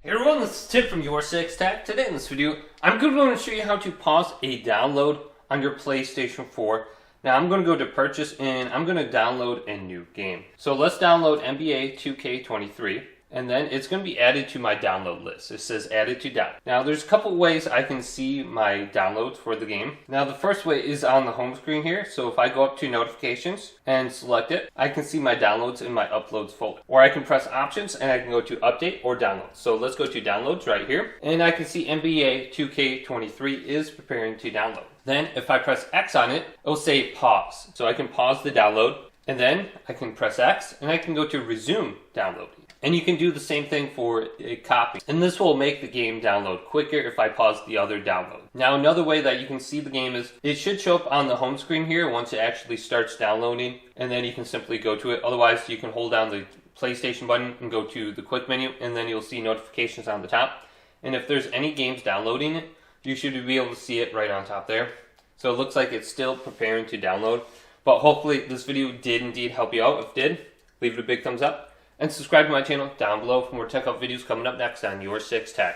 Hey everyone, this is Tim from YourSixTech. Today in this video, I'm going to show you how to pause a download on your PlayStation 4. Now I'm going to go to purchase and I'm going to download a new game. So let's download NBA 2K23 and then it's going to be added to my download list. It says added to down. Now there's a couple ways I can see my downloads for the game. Now the first way is on the home screen here. So if I go up to notifications and select it, I can see my downloads in my uploads folder. Or I can press options and I can go to update or download. So let's go to downloads right here. And I can see NBA 2K23 is preparing to download. Then if I press X on it, it'll say pause. So I can pause the download and then I can press X and I can go to resume downloading. And you can do the same thing for a copy. And this will make the game download quicker if I pause the other download. Now another way that you can see the game is, it should show up on the home screen here once it actually starts downloading. And then you can simply go to it. Otherwise you can hold down the PlayStation button and go to the quick menu. And then you'll see notifications on the top. And if there's any games downloading it, you should be able to see it right on top there. So it looks like it's still preparing to download. But hopefully this video did indeed help you out. If it did, leave it a big thumbs up. And subscribe to my channel down below for more tech up videos coming up next on YourSixTech.